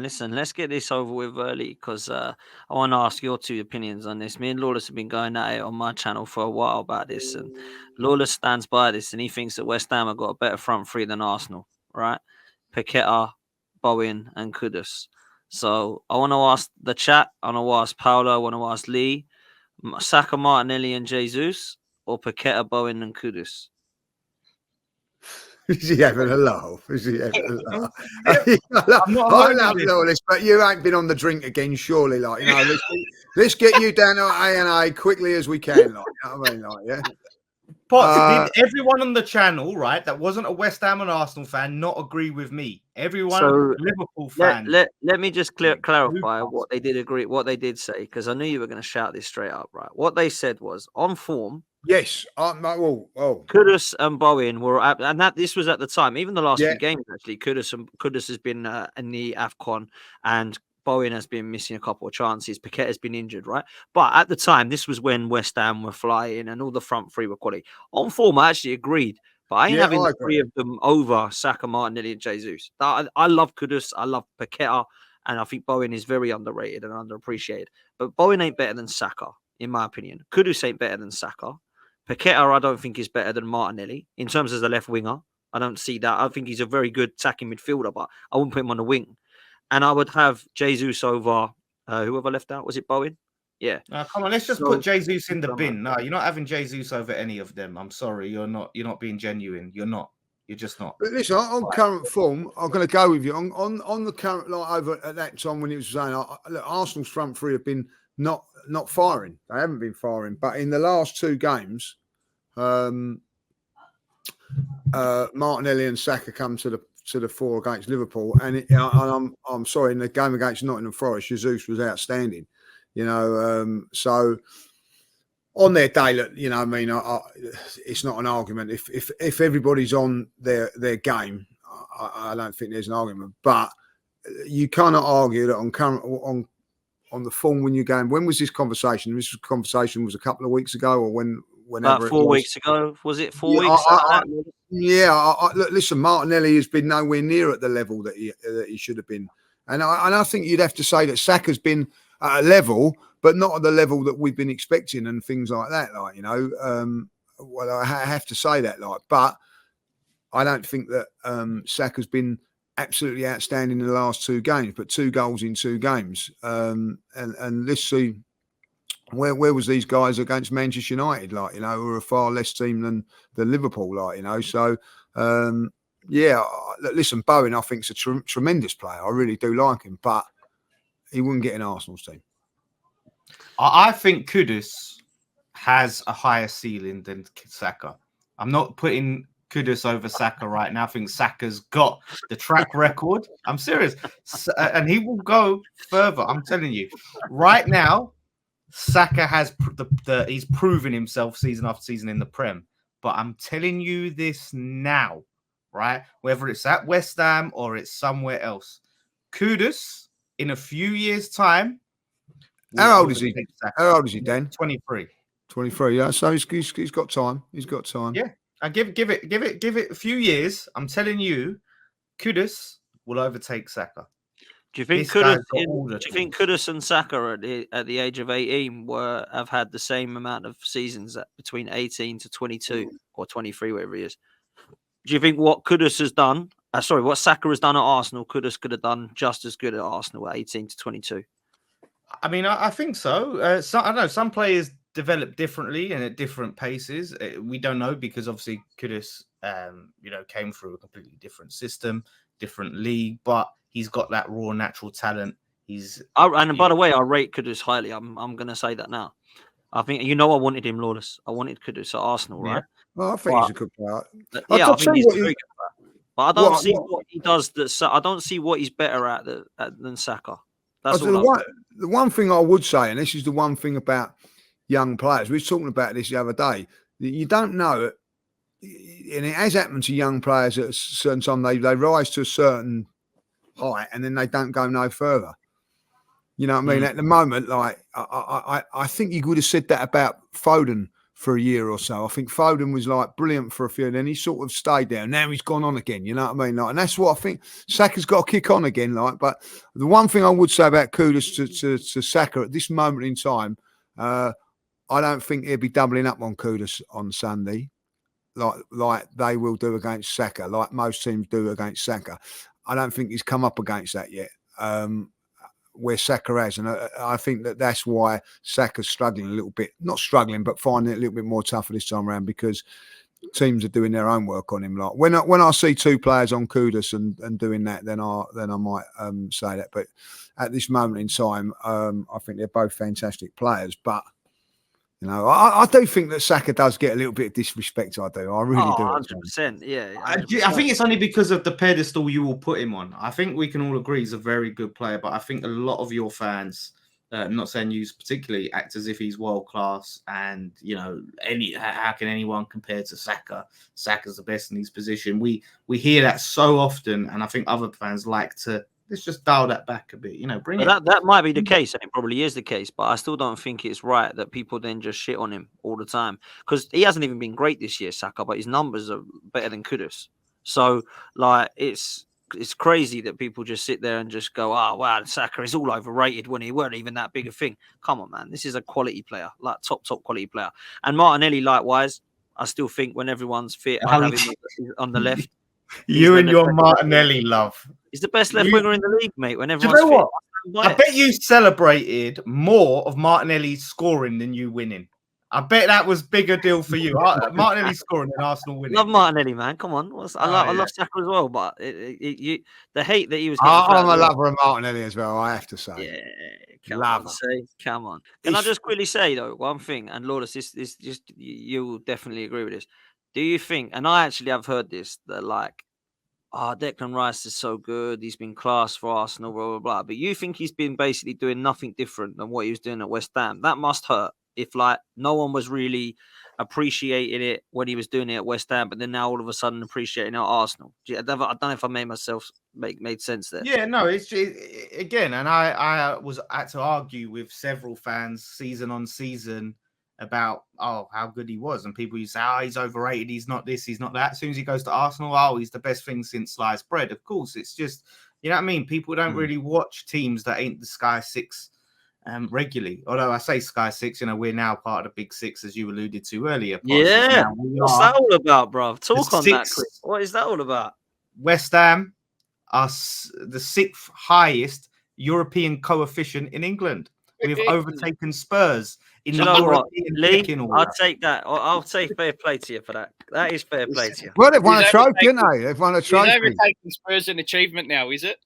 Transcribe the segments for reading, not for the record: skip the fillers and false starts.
listen, let's get this over with early because I want to ask your two opinions on this. Me and Lawless have been going at it on my channel for a while about this, and Lawless stands by this, and he thinks that West Ham have got a better front three than Arsenal, right? Paqueta, Bowen, and Kudus. So I want to ask the chat, I want to ask Paolo, I want to ask Lee, Saka, Martinelli, and Jesus, or Paqueta, Bowen, and Kudus? Is he having a laugh? Is he having a laugh? I love all this, but you ain't been on the drink again, surely. Like, you know, let's get you down to A&A quickly as we can. Like, you know what I mean? Like, yeah. But did everyone on the channel, right, that wasn't a West Ham and Arsenal fan, not agree with me? Everyone, Liverpool fan. Let me just clarify what they did agree, what they did say, because I knew you were going to shout this straight up, right? What they said was on form. Yes. Kudus and Bowen were, and this was at the time. Even the last few games, actually, Kudus has been in the AFCON, and Bowen has been missing a couple of chances. Paqueta has been injured, right? But at the time, this was when West Ham were flying, and all the front three were quality. On form, I actually agreed, but I ain't having the three of them over Saka, Martinelli, and Jesus. I love Kudus, I love Paqueta, and I think Bowen is very underrated and underappreciated. But Bowen ain't better than Saka, in my opinion. Kudus ain't better than Saka. Paqueta, I don't think is better than Martinelli in terms of the left winger. I don't see that. I think he's a very good attacking midfielder, but I wouldn't put him on the wing. And I would have Jesus over whoever left out. Was it Bowen? Yeah. Come on, let's just put Jesus in the bin. No, you're not having Jesus over any of them. I'm sorry, you're not being genuine. You're not. You're just not. But listen, on current form, I'm going to go with you on the current, like over at that time when he was saying, look, Arsenal's front three have been not firing. They haven't been firing, but in the last two games, Martinelli and Saka come to the fore against Liverpool, and I'm sorry, in the game against Nottingham Forest, Jesus was outstanding. You know, so on their day, look, you know, I mean, it's not an argument. If everybody's on their game, I don't think there's an argument. But you cannot argue that on the form when you're going. When was this conversation? This conversation was a couple of weeks ago, or whenever. About 4 weeks ago, was it 4 weeks? Look, listen, Martinelli has been nowhere near at the level that he should have been, and I think you'd have to say that Saka's been at a level, but not at the level that we've been expecting and things like that. Like, you know, well, I have to say that, like, but I don't think that Saka's been absolutely outstanding in the last two games, but 2 goals in 2 games, and let's see. Where was these guys against Manchester United? Like, you know, who are a far less team than Liverpool. Like, you know, so listen, Bowen I think's a tremendous player. I really do like him, but he wouldn't get an Arsenal's team. I think Kudus has a higher ceiling than Saka. I'm not putting Kudus over Saka right now. I think Saka's got the track record. I'm serious, and he will go further. I'm telling you, right now. Saka has he's proven himself season after season in the Prem. But I'm telling you this now, right? Whether it's at West Ham or it's somewhere else, Kudus in a few years' time. How old is he? How old is he, Dan? 23. 23. Yeah. So he's got time. He's got time. Yeah. I give it a few years. I'm telling you, Kudus will overtake Saka. Do you think Kudus and Saka at the age of 18 have had the same amount of seasons between 18 to 22 or 23, whatever he is? Do you think what Kudus has done, what Saka has done at Arsenal, Kudus could have done just as good at Arsenal at 18 to 22? I mean, I think so. I don't know. Some players develop differently and at different paces. We don't know because obviously Kudus, came through a completely different system, different league, but he's got that raw natural talent. By the way, I rate Kudus highly. I'm going to say that now. I think I wanted him, Lawless. I wanted Kudus at Arsenal, right? Well, I think he's a good player. I think he's a very good player. But I don't see what he does. I don't see what he's better at than Saka. That's all. The one thing I would say, and this is the one thing about young players, we were talking about this the other day. You don't know, and it has happened to young players at a certain time. They rise to a certain height and then they don't go no further. You know what I mean? At the moment, like I think you would have said that about Foden for a year or so. I think Foden was like brilliant for a few, and then he sort of stayed there. Now he's gone on again. You know what I mean? Like, and that's what I think. Saka's got to kick on again. Like, but the one thing I would say about Kudus to Saka at this moment in time, I don't think he'll be doubling up on Kudus on Sunday, like they will do against Saka, like most teams do against Saka. I don't think he's come up against that yet. Where Saka has, and I think that's why Saka's struggling a little bit. Not struggling, but finding it a little bit more tougher this time around because teams are doing their own work on him. Like when I see two players on Kudus and doing that, then I might say that. But at this moment in time, I think they're both fantastic players. But you know, I do think that Saka does get a little bit of disrespect. I do. I really do. 100%. Yeah. 100%. I think it's only because of the pedestal you will put him on. I think we can all agree he's a very good player, but I think a lot of your fans, I'm not saying you particularly, act as if he's world class. And you know, how can anyone compare to Saka? Saka's the best in his position. We hear that so often, and I think other fans like to. Let's just dial that back a bit, you know. That might be the case, and it probably is the case. But I still don't think it's right that people then just shit on him all the time because he hasn't even been great this year, Saka. But his numbers are better than Kudus. So, like, it's crazy that people just sit there and just go, "Oh, wow, Saka is all overrated when he weren't even that big a thing." Come on, man, this is a quality player, like top quality player. And Martinelli, likewise, I still think when everyone's fit, I'd have him on the left. You and your Martinelli love. He's the best left winger in the league, mate. When everyone's you know fit, what? I bet you celebrated more of Martinelli scoring than you winning. I bet that was bigger deal for you. Martinelli scoring than Arsenal winning. Love Martinelli, man. Come on, I love Saka as well, but the hate that he was. I'm a lover of Martinelli as well. I have to say. Yeah, come on. Can I just quickly say though one thing? And Lawless, this just you will definitely agree with this. Do you think? And I actually have heard this that like. Declan Rice is so good. He's been class for Arsenal, blah, blah, blah. But you think he's been basically doing nothing different than what he was doing at West Ham. That must hurt if, like, no one was really appreciating it when he was doing it at West Ham, but then now all of a sudden appreciating it at Arsenal. I don't know if I made myself made sense there. Yeah, no, it's again, and I was had to argue with several fans season on season about how good he was, and people used to say he's overrated, he's not this, he's not that. As soon as he goes to Arsenal, he's the best thing since sliced bread. Of course, it's just, you know what I mean, people don't really watch teams that ain't the Sky Six regularly. Although I say Sky Six, you know, we're now part of the Big Six, as you alluded to earlier. Yeah, what's that all about, bro? Talk on that quick. What is that all about? West Ham are the 6th highest European coefficient in England. We've overtaken Spurs in the European picking order. I'll take that. I'll say fair play to you for that. That is fair play to you. Well, they've won a trophy, haven't they? They've won a trophy. He's overtaking Spurs an achievement now, is it?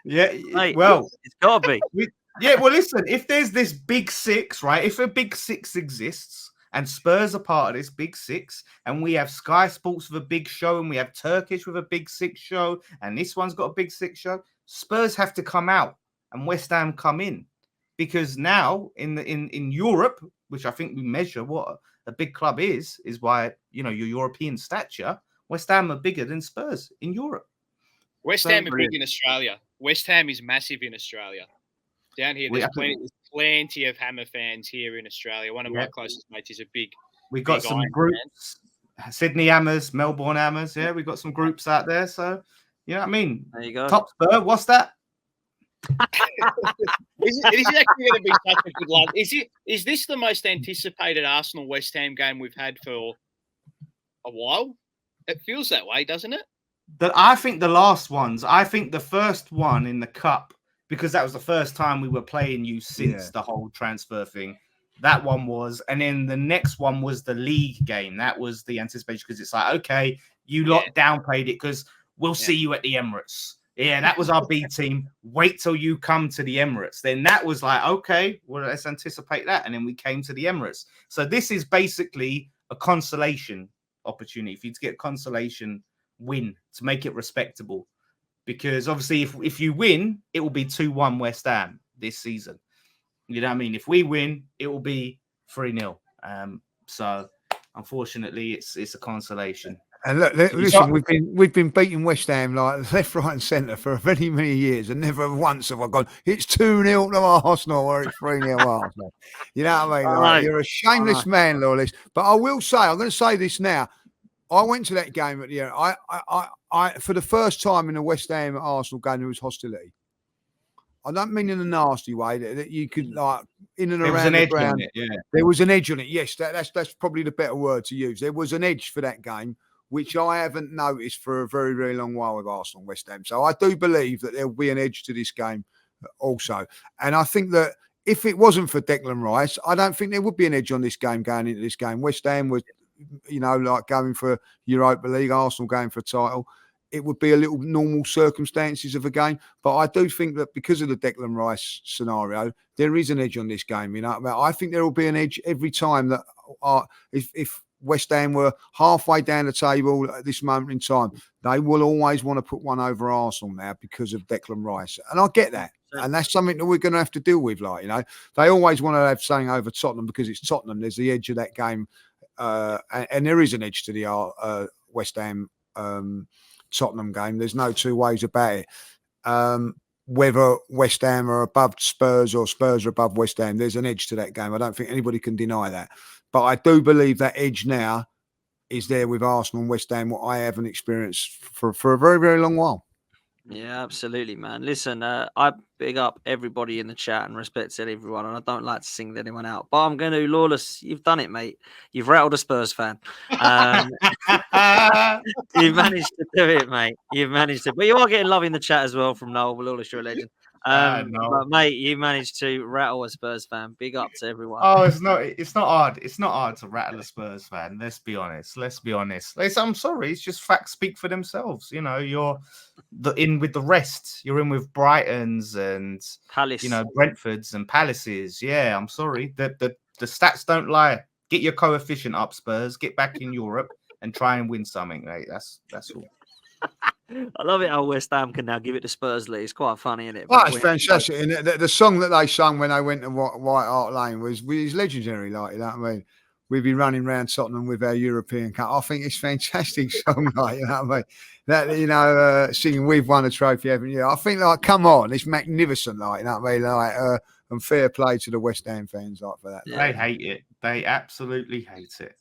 Yeah. Mate, well, it's got to be. Yeah. Well, listen. If there's this Big Six, right? If a Big Six exists and Spurs are part of this Big Six, and we have Sky Sports with a big show, and we have Turkish with a Big Six show, and this one's got a Big Six show, Spurs have to come out and West Ham come in. Because now in Europe, which I think we measure what a big club is by, you know, your European stature, West Ham are bigger than Spurs in Europe. West Ham are big in Australia. West Ham is massive in Australia. Down here, there's plenty of Hammer fans here in Australia. One of my closest mates is a big. We've got some groups, Sydney Hammers, Melbourne Hammers. Yeah, we've got some groups out there. So, you know what I mean? There you go. Top Spur, what's that? It is actually going to be such a good luck. Is this the most anticipated Arsenal West Ham game we've had for a while? It feels that way, doesn't it? I think the last ones. I think the first one in the cup, because that was the first time we were playing you since the whole transfer thing. That one was, and then the next one was the league game. That was the anticipation because it's like, okay, you lot downplayed it because we'll see you at the Emirates. Yeah, that was our B team. Wait till you come to the Emirates. Then that was like, okay, well, let's anticipate that. And then we came to the Emirates. So this is basically a consolation opportunity for you to get a consolation win to make it respectable. Because obviously, if you win, it will be 2-1 West Ham this season. You know what I mean? If we win, it will be 3-0. So unfortunately, it's a consolation. And look, listen, we've been beating West Ham like left, right, and centre for many, many years, and never once have I gone, it's 2-0 to Arsenal or it's 3-0 Arsenal. You know what I mean? Like, you're a shameless man, Lawless. But I will say, I'm going to say this now. I went to that game at the end. I for the first time in a West Ham Arsenal game, there was hostility. I don't mean in a nasty way that you could like in and around the ground. There was an edge on it. Yes, that's probably the better word to use. There was an edge for that game, which I haven't noticed for a very, very long while with Arsenal and West Ham. So I do believe that there'll be an edge to this game also. And I think that if it wasn't for Declan Rice, I don't think there would be an edge on this game going into this game. West Ham was, like going for Europa League, Arsenal going for a title. It would be a little normal circumstances of a game. But I do think that because of the Declan Rice scenario, there is an edge on this game. I think there will be an edge every time that if West Ham were halfway down the table at this moment in time, they will always want to put one over Arsenal now because of Declan Rice. And I get that. And that's something that we're going to have to deal with. They always want to have something over Tottenham because it's Tottenham. There's the edge of that game. And there is an edge to the West Ham Tottenham game. There's no two ways about it. Whether West Ham are above Spurs or Spurs are above West Ham, there's an edge to that game. I don't think anybody can deny that. But I do believe that edge now is there with Arsenal and West Ham, what I haven't experienced for a very, very long while. Yeah, absolutely, man. Listen, I big up everybody in the chat and respect everyone, and I don't like to single anyone out, but I'm going to. Lawless, you've done it, mate. You've rattled a Spurs fan. You've managed to do it, mate. You've managed to. But you are getting love in the chat as well from Noel. Lawless, you're a legend. But mate, you managed to rattle a Spurs fan. Big up to everyone. Oh, it's not hard. It's not hard to rattle a Spurs fan. Let's be honest. I'm sorry. It's just facts speak for themselves. You're in with the rest. You're in with Brightons and Palace. Brentfords and Palaces. Yeah, I'm sorry. The stats don't lie. Get your coefficient up, Spurs. Get back in Europe and try and win something, mate. That's all. I love it how West Ham can now give it to Spurs League. It's quite funny, isn't it? Oh, it's fantastic. And the song that they sung when they went to White Hart Lane was legendary. You know what I mean? We'd be running around Tottenham with our European Cup. I think it's a fantastic song, you know what I mean? That, singing "We've won a trophy every year." I think, come on, it's magnificent, you know what I mean? And fair play to the West Ham fans, for that. Yeah. They hate it. They absolutely hate it.